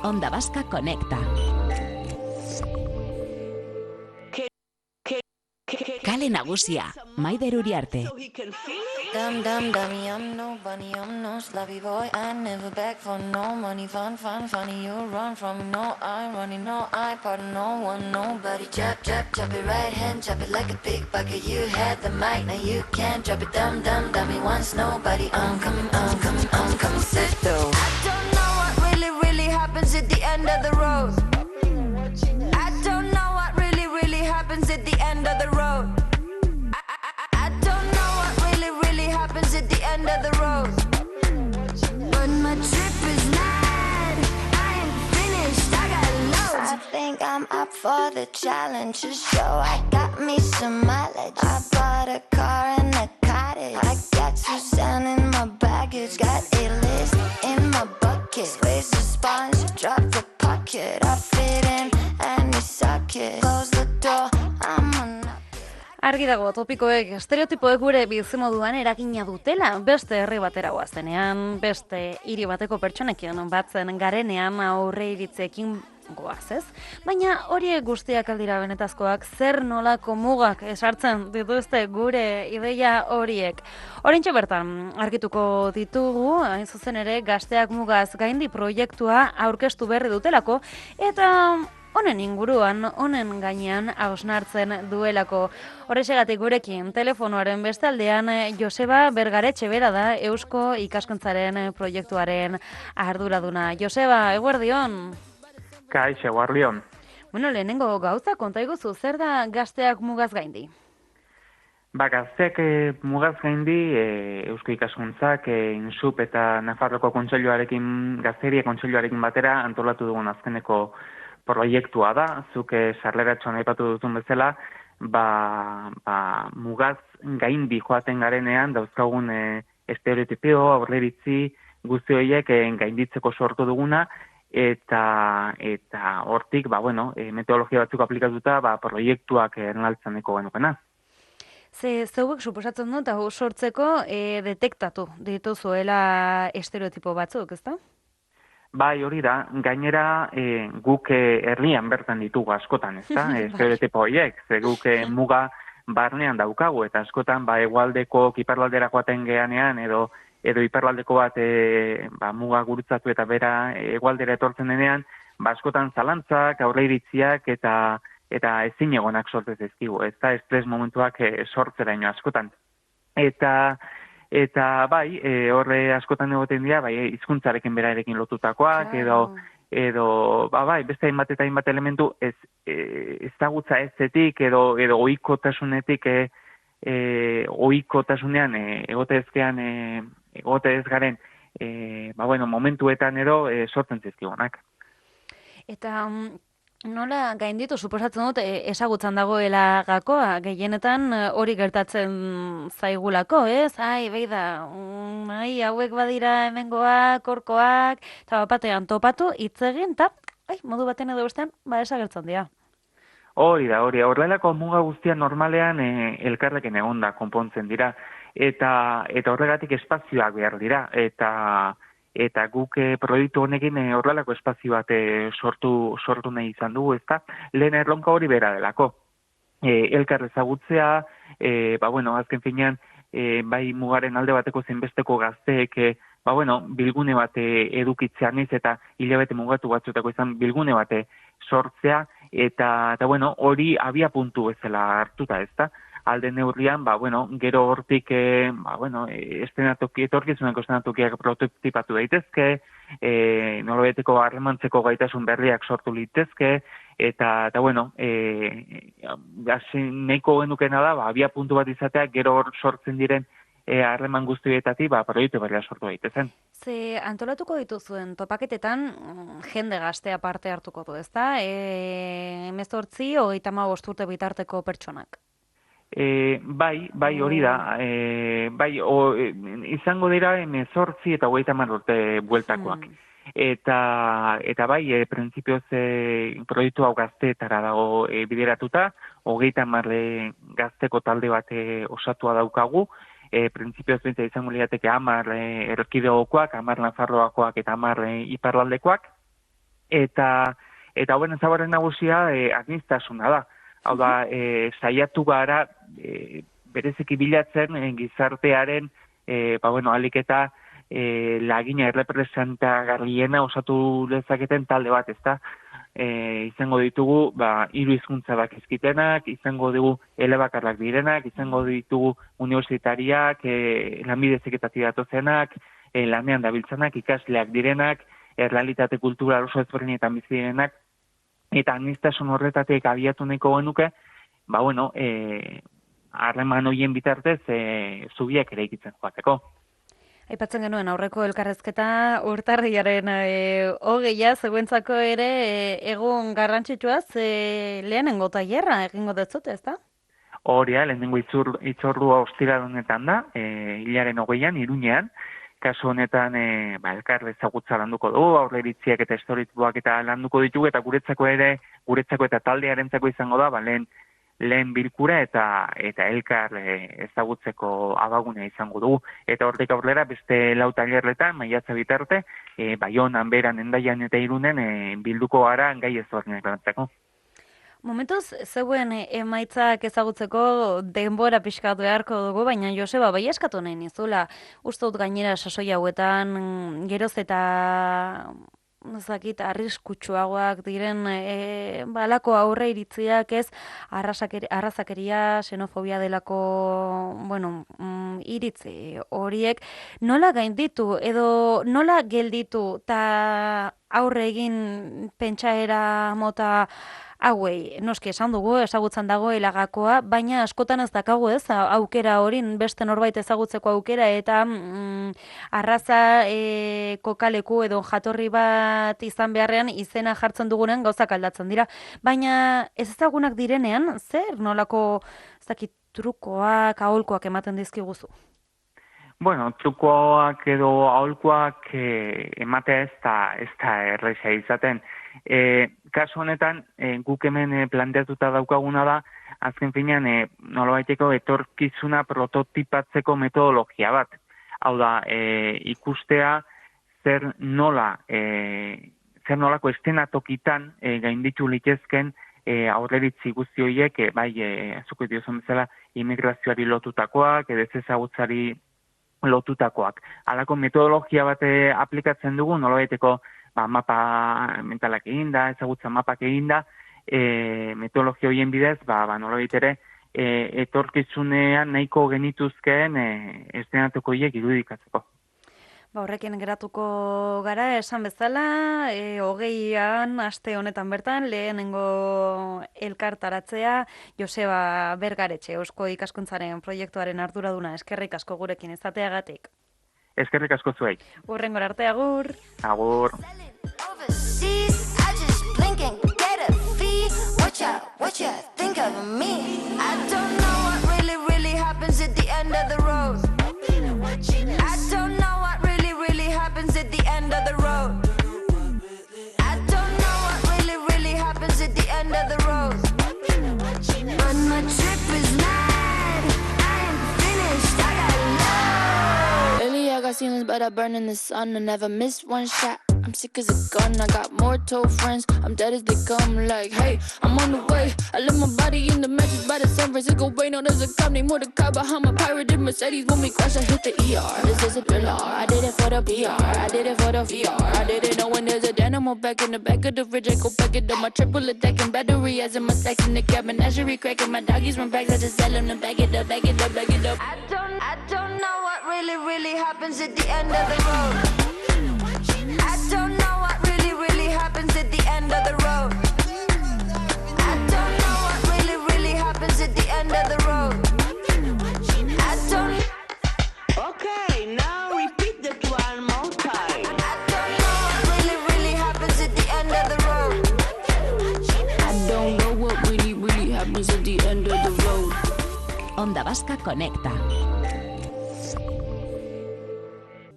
Onda Vasca Conecta. Kale Nagusia, Maider Uriarte. Dum dum dummy, I'm no bunny, I'm no sloppy boy. I never beg for no money, fun, funny. You run from no, I'm running, no, I pardon no one, nobody. Chop it right hand, chop it like a big bucket. You had the mic, now you can't drop it. Dum dummy, once nobody. I'm coming, sit though. I don't know what really happens at the end of the road. I don't know what really happens at the end of the road. I don't know what really happens at the end of the road. But my trip is mad. I ain't finished, I got loads. I think I'm up for the challenge. To show I got me some mileage. I bought a car and a cottage. I got Suzanne in my baggage. Got a list in my bucket. Squeeze the sponge, drop the pocket. I fit in any socket. Close the door, I'm on. Argi dago, topikoek, estereotipoek gure bizimoduan eragina dutela, beste herri batera goazenean, beste hiri bateko pertsonekin batzen garenean aurre iritzeekin goaz, ez? Baina horiek guztiak aldira benetazkoak, zer nolako mugak esartzen dituzte gure ideia horiek. Oraintxe bertan, argituko ditugu, hain zuzen ere, Gazteak Mugaz Gaindi proiektua aurkeztu berri dutelako, eta honen inguruan, honen gainean hausnartzen duelako. Horrexegatik gurekin, telefonoaren bestaldean Joseba Bergaretxe bera da Eusko Ikaskuntzaren proiektuaren arduraduna. Joseba, eguerdion? Kaixo, eguerdion. Bueno, lehenengo gauza, konta iguzu, zer da Gazteak Mugaz Gaindi? Gazteak Mugaz Gaindi Eusko Ikaskuntzak Insup eta Nafarroko Kontseiluarekin, Gazteria Kontseiluarekin batera antolatu dugun azkeneko proiektua da, zuk sarleratxoan aipatu duzun bezala, mugaz gaindi joaten garenean dauzkagun estereotipio, aurreiritzi guzti horiek gainditzeko sortu duguna, eta hortik, metodologia batzuk aplikatuta, proiektuak ernalaltzaneko genukena. Zeuek suposatzen dut, hau sortzeko detektatu dituzuela estereotipo batzuk, ezta? Bai, hori da, gainera guk herrian bertan ditugu askotan, ezta? Estereotipo horiek, ze guk muga barnean daukagu, eta askotan hegoaldeko iparraldera joaten geanean, edo iparraldeko bat muga gurutzatu eta bera hegoaldera etortzen denean, askotan zalantzak, aurreiritziak eta ezin egonak sortez ezkigu, ezta? Estres momentuak sortzeraino askotan. Eta bai, horre askotan egoten dira, hizkuntzarekin berarekin lotutakoak, edo beste hainbat eta hainbat elementu ezagutza ezetik, edo ohikotasunetik, ohikotasunean egote ez garen, momentuetan edo sortzen zizkigunak. Eta nola gainditu, suposatzen dut, ezagutzan dagoela gakoa, gehienetan hori gertatzen zaigulako, ez? Hauek badira hemengoak, horkoak, eta batean topatu, hitz egin, eta modu baten edo bestean, esagertzen dira. Hori da, horrelako muga guztia normalean elkarrekin egonda konpontzen dira, eta horregatik espazioak behar dira, eta guk proiektu honekin horrelako espazio bat sortu nahi izan dugu, ezta? Lehen erronka hori bera delako. Elkar ezagutzea, azken finean, bai mugaren alde bateko zenbesteko gazteek, bilgune bat edukitzean ez, eta hilabete mugatu batzutako izan bilgune bat sortzea, eta hori abia puntu bezala hartuta, ezta? Alde neurrian, gero hortik, etorkizuneko estenatokiak prototipatu daitezke, nolabeteko harremantzeko gaitasun berriak sortu litezke, eta nahiko genukena da, abia puntu bat izatea, gero hor sortzen diren harreman guztietatik, proiektu berria sortu daitezen. Ze antolatuko dituzuen topaketetan jende gaztea parte hartuko du, ezta? 18-35 urte bitarteko pertsonak. Bai, hori da. Izango dira 18 eta 30 urte bueltakoak. Eta bai, printzipioz proiektu hau gazteetara dago bideratuta, 30 gazteko talde bat osatua daukagu, printzipioz bentsa izango lirateke 10 erkidegokoak, 10 Nafarroakoak eta 10 iparraldekoak, eta hauen ezaugarri nagusia aniztasuna da. Hau da, saiatu gara bereziki bilatzen gizartearen ahalik eta lagina errepresentagarriena osatu lezaketen talde bat, ezta? Izango ditugu 3 hizkuntza dakizkitenak, izango dugu elebakarrak direnak, izango ditugu universitariak, lanbide heziketatik datozenak, lanean dabiltzanak, ikasleak direnak, errealitate kultural oso ezberdinetan bizi direnak, eta aniztasun horretatik abiatu nahiko genuke, harreman horien bitartez zubiak eraikitzen joateko. Aipatzen genuen aurreko elkarrezketa urtarrilaren 20 zeuentzako ere egun garrantzitsuaz lehenengo tailerra egingo dezute, ezta? Hori da, lehenengo itzordua ostiral honetan da, hilaren 20an, Iruñean. Kasu honetan, elkar ezagutza landuko dugu, aurreiritziak eta historituak eta landuko ditugu, eta guretzako eta taldearentzako izango da, lehen bilkura eta elkar ezagutzeko abagunea izango dugu. Eta hortik aurrera beste 4 tailerretan, maiatza bitarte, Baionan, Beran, Hendaian eta Irunen bilduko gara gai ezberdinak lantzeko. Momentuz, zeuen emaitzak ezagutzeko denbora pixkatu beharko dugu, baina Joseba, bai eskatu nahi nizula. Uste dut gainera sasoi hauetan geroz eta arriskutsuagoak diren balako aurre iritziak ez arrazakeria, xenofobia delako, iritzi horiek nola gainditu edo nola gelditu eta aurre egin pentsaera mota hauei, noski esan dugu, ezagutzen dago elagakoa, baina askotan ez dakago ez, aukera horin beste norbait ezagutzeko aukera, eta arraza kokaleku edo jatorri bat izan beharrean izena jartzen dugunen gauzak aldatzen dira. Baina ez ezagunak direnean, zer nolako trukoak, aholkoak ematen dizkiguzu? Trukoak edo aholkoak ematea ez da erresa izaten. Kasu honetan, guk hemen planteatuta daukaguna da, azken finean, nolabaiteko etorkizuna prototipatzeko metodologia bat. Hau da, ikustea zer nolako estenatokitan gainditu litezken aurreritzi guzti horiek, azuko diozun bezala, immigrazioari lotutakoak, edez ezagutzari lotutakoak. Halako metodologia bat aplikatzen dugu, nolabaiteko mapa mentalak eginda, ezagutza mapak eginda, metodologia horien bidez, nolabait ere, etorkizunean nahiko genituzkeen estenatuko horiek irudikatzeko. Horrekin geratuko gara, esan bezala, 20an aste honetan bertan, lehenengo elkartaratzea, Joseba Bergaretxe, Eusko Ikaskuntzaren proiektuaren arduraduna, eskerrik asko gurekin izateagatik. Eskerrik asko zuei. Hurrengora arte, agur. Agur. What you think of me? I don't know what really happens at the end of the road. I don't know what really happens at the end of the road. I don't know what really happens at the end of the road. But my trip is mad. I am finished. I got love. Lately I got ceilings, but I burn in the sun. I never missed one shot. I'm sick as a gun, I got more told friends. I'm dead as they come, like, hey, I'm on the way. I left my body in the mattress by the San Francisco way. No, there's a cop named Mordecai behind my pirated Mercedes. When we crash, I hit the ER. This is a thriller. I did it for the PR. I did it for the VR. I didn't know when there's a dynamo back in the back of the fridge. I go back it up, my triple attacking battery. As in my stacks in the cabin, menagerie cracking. My doggies run back, I just tell them to back it up, back it up, back it up. I don't know what really happens at the end of the road. I don't know what really happens at the end of the road. I don't know what really happens at the end of the road. I don't. Okay, now repeat that one more time. I don't know what really happens at the end of the road. I don't know what really happens at the end of the road. Onda Vasca Conecta.